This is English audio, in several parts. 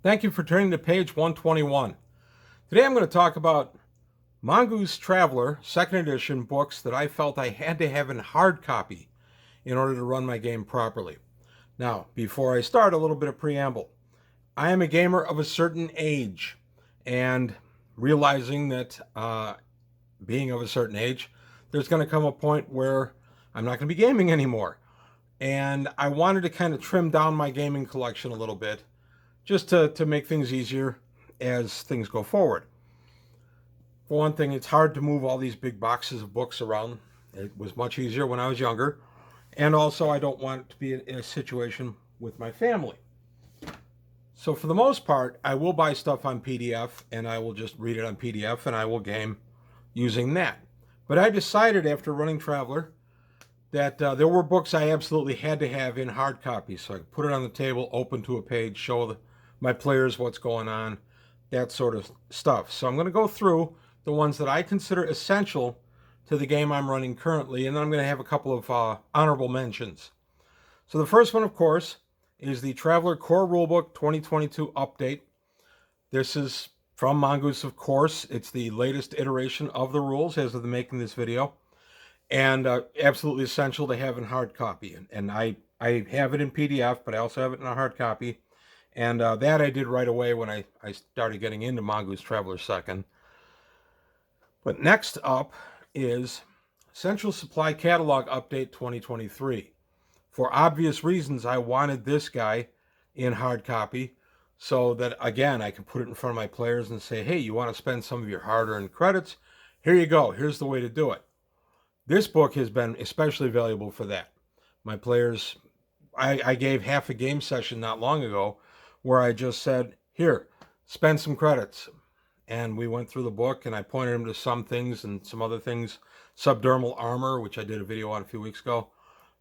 Thank you for turning to page 121. Today I'm going to talk about Mongoose Traveler 2nd edition books that I felt I had to have in hard copy in order to run my game properly. Now, before I start, a little bit of preamble. I am a gamer of a certain age, and realizing that being of a certain age, there's going to come a point where I'm not going to be gaming anymore. And I wanted to kind of trim down my gaming collection a little bit, just to make things easier as things go forward. For one thing, it's hard to move all these big boxes of books around. It was much easier when I was younger. And also, I don't want to be in a situation with my family. So for the most part, I will buy stuff on PDF, and I will just read it on PDF, and I will game using that. But I decided after running Traveler that there were books I absolutely had to have in hard copy, so I could put it on the table, open to a page, show my players what's going on, that sort of stuff. So I'm going to go through the ones that I consider essential to the game I'm running currently, and then I'm going to have a couple of honorable mentions. So the first one, of course, is the Traveler Core Rulebook 2022 update. This is from Mongoose, of course. It's the latest iteration of the rules as of the making this video, and absolutely essential to have in hard copy. And I have it in PDF, but I also have it in a hard copy. And that I did right away when I started getting into Mongoose Traveler 2nd. But next up is Central Supply Catalog Update 2023. For obvious reasons, I wanted this guy in hard copy so that, again, I could put it in front of my players and say, hey, you want to spend some of your hard-earned credits? Here you go. Here's the way to do it. This book has been especially valuable for that. My players, I gave half a game session not long ago where I just said, here, spend some credits. And we went through the book, and I pointed them to some things and some other things. Subdermal armor, which I did a video on a few weeks ago,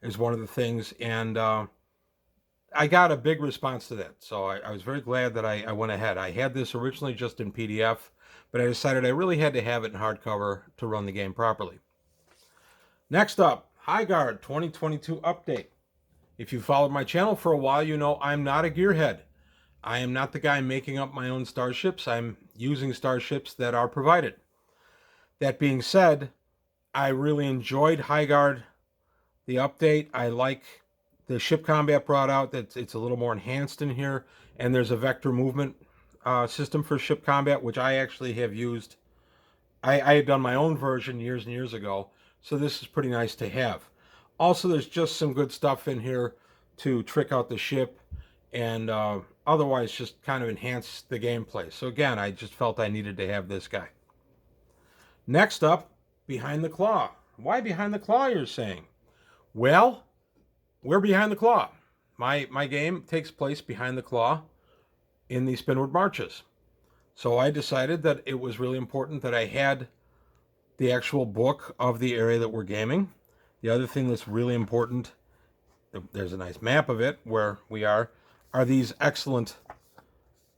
is one of the things. And I got a big response to that. So I was very glad that I went ahead. I had this originally just in PDF, but I decided I really had to have it in hardcover to run the game properly. Next up, Highguard 2022 update. If you followed my channel for a while, you know I'm not a gearhead. I am not the guy making up my own starships. I'm using starships that are provided. That being said, I really enjoyed Highguard, the update. I like the ship combat brought out. That it's a little more enhanced in here. And there's a vector movement system for ship combat, which I actually have used. I had done my own version years and years ago. So this is pretty nice to have. Also, there's just some good stuff in here to trick out the ship and otherwise just kind of enhance the gameplay. So again, I just felt I needed to have this guy. Next up, Behind the Claw. Why Behind the Claw, you're saying? Well, we're Behind the Claw. My game takes place behind the claw in the Spinward Marches. So I decided that it was really important that I had the actual book of the area that we're gaming. The other thing that's really important, there's a nice map of it where we are these excellent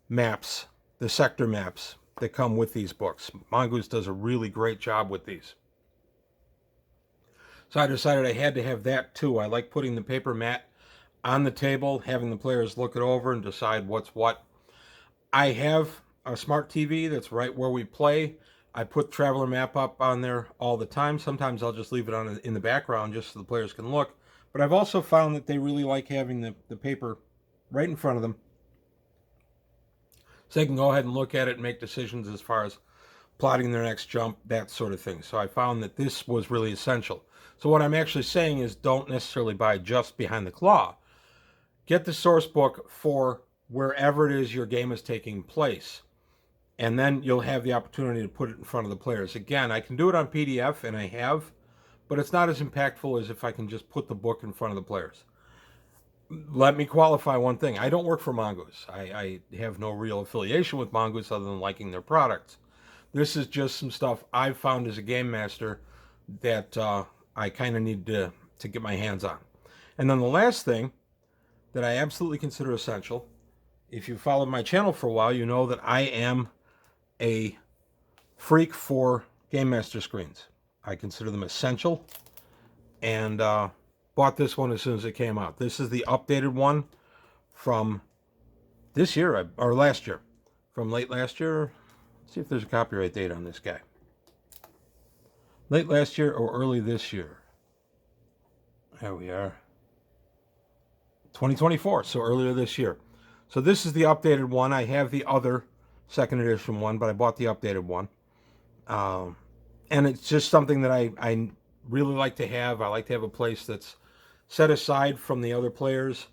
maps, the sector maps that come with these books. Mongoose does a really great job with these. So I decided I had to have that too. I like putting the paper mat on the table, having the players look it over and decide what's what. I have a smart TV that's right where we play. I put Traveler map up on there all the time. Sometimes I'll just leave it on in the background just so the players can look. But I've also found that they really like having the paper right in front of them, so they can go ahead and look at it and make decisions as far as plotting their next jump, that sort of thing. So I found that this was really essential. So what I'm actually saying is don't necessarily buy just Behind the Claw. Get the source book for wherever it is your game is taking place. And then you'll have the opportunity to put it in front of the players. Again, I can do it on PDF, and I have, but it's not as impactful as if I can just put the book in front of the players. Let me qualify one thing. I don't work for Mongoose. I have no real affiliation with Mongoose other than liking their products. This is just some stuff I've found as a game master that I kind of need to get my hands on. And then the last thing that I absolutely consider essential, if you followed my channel for a while, you know that I am a freak for Game Master screens. I consider them essential, and bought this one as soon as it came out. This is the updated one from this year, or last year, from late last year. Let's see if there's a copyright date on this guy. Late last year or early this year. There we are. 2024, so earlier this year. So this is the updated one. I have the other second edition one, but I bought the updated one. And it's just something that I really like to have. I like to have a place that's set aside from the other players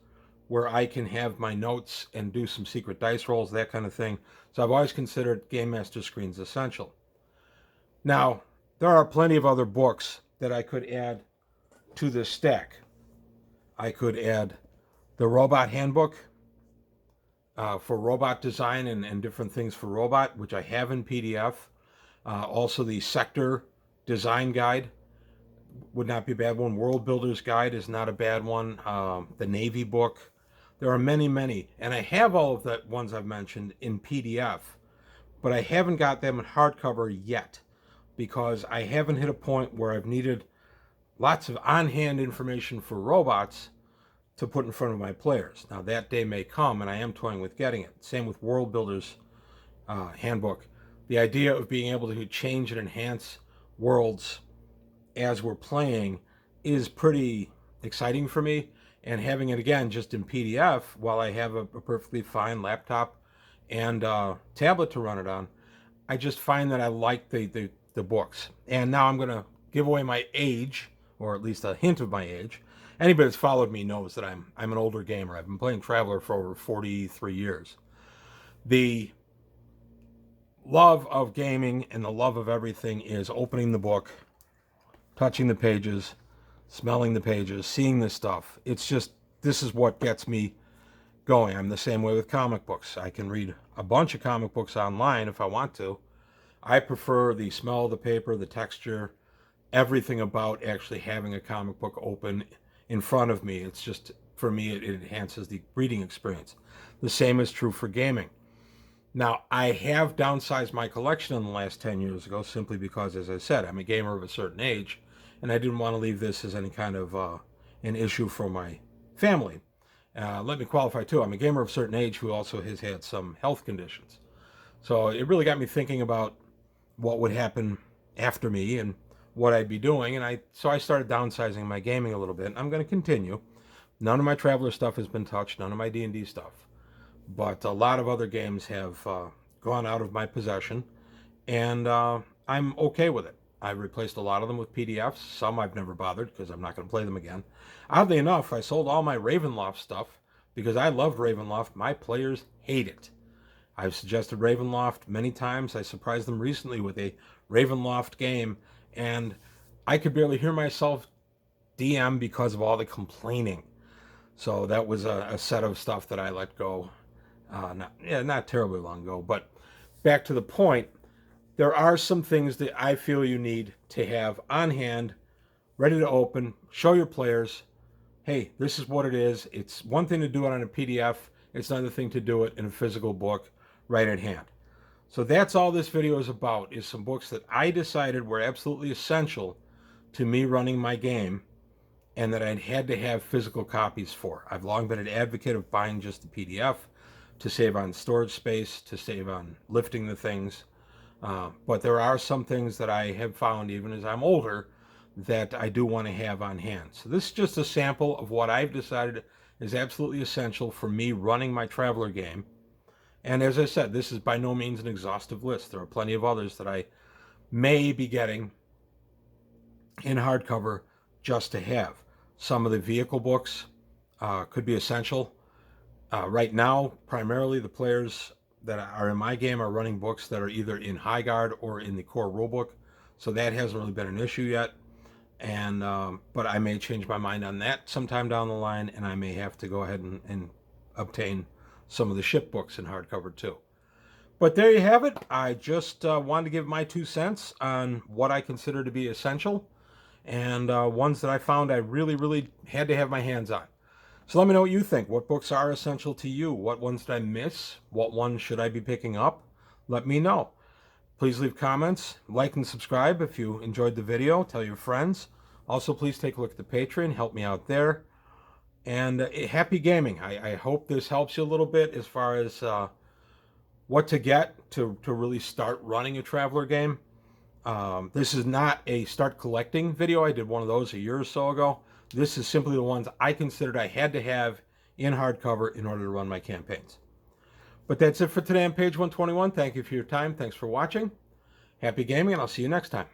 where I can have my notes and do some secret dice rolls, that kind of thing. So I've always considered Game Master screens essential. Now, there are plenty of other books that I could add to this stack. I could add the Robot Handbook for robot design and different things for robot, which I have in PDF. Also, the Sector Design Guide would not be a bad one. World Builder's Guide is not a bad one. The Navy book. There are many, many. And I have all of the ones I've mentioned in PDF, but I haven't got them in hardcover yet because I haven't hit a point where I've needed lots of on-hand information for robots to put in front of my players. Now, that day may come, and I am toying with getting it. Same with World Builder's Handbook. The idea of being able to change and enhance worlds as we're playing is pretty exciting for me. And having it, again, just in PDF, while I have a perfectly fine laptop and tablet to run it on, I just find that I like the books. And now I'm going to give away my age, or at least a hint of my age. Anybody that's followed me knows that I'm an older gamer. I've been playing Traveler for over 43 years. The love of gaming and the love of everything is opening the book, touching the pages, smelling the pages, seeing this stuff. It's just, this is what gets me going. I'm the same way with comic books. I can read a bunch of comic books online if I want to. I prefer the smell of the paper, the texture, everything about actually having a comic book open in front of me. It's just, for me, it enhances the reading experience. The same is true for gaming. Now, I have downsized my collection in the last 10 years ago simply because, as I said, I'm a gamer of a certain age, and I didn't want to leave this as any kind of an issue for my family. Let me qualify, too. I'm a gamer of a certain age who also has had some health conditions. So it really got me thinking about what would happen after me and what I'd be doing, and so I started downsizing my gaming a little bit, and I'm going to continue. None of my Traveler stuff has been touched, none of my D&D stuff, but a lot of other games have gone out of my possession, and I'm okay with it. I've replaced a lot of them with PDFs. Some I've never bothered because I'm not going to play them again. Oddly enough, I sold all my Ravenloft stuff because I loved Ravenloft. My players hate it. I've suggested Ravenloft many times. I surprised them recently with a Ravenloft game, and I could barely hear myself DM because of all the complaining. So that was a set of stuff that I let go not terribly long ago. But back to the point, there are some things that I feel you need to have on hand, ready to open, show your players, hey, this is what it is. It's one thing to do it on a PDF. It's another thing to do it in a physical book right at hand. So that's all this video is about, is some books that I decided were absolutely essential to me running my game and that I'd had to have physical copies for. I've long been an advocate of buying just the PDF to save on storage space, to save on lifting the things. But there are some things that I have found, even as I'm older, that I do want to have on hand. So this is just a sample of what I've decided is absolutely essential for me running my Traveler game. And as I said, this is by no means an exhaustive list. There are plenty of others that I may be getting in hardcover just to have. Some of the vehicle books could be essential. Right now, primarily the players that are in my game are running books that are either in Highguard or in the core rulebook. So that hasn't really been an issue yet. And but I may change my mind on that sometime down the line, and I may have to go ahead and obtain some of the ship books in hardcover too. But there you have it. I just wanted to give my 2 cents on what I consider to be essential and ones that I found I really, really had to have my hands on. So let me know what you think. What books are essential to you? What ones did I miss? What ones should I be picking up? Let me know. Please leave comments, like and subscribe if you enjoyed the video. Tell your friends. Also, please take a look at the Patreon. Help me out there. And happy gaming. I hope this helps you a little bit as far as what to get to really start running a Traveler game. This is not a start collecting video. I did one of those a year or so ago. This is simply the ones I considered I had to have in hardcover in order to run my campaigns. But that's it for today on page 121. Thank you for your time. Thanks for watching. Happy gaming, and I'll see you next time.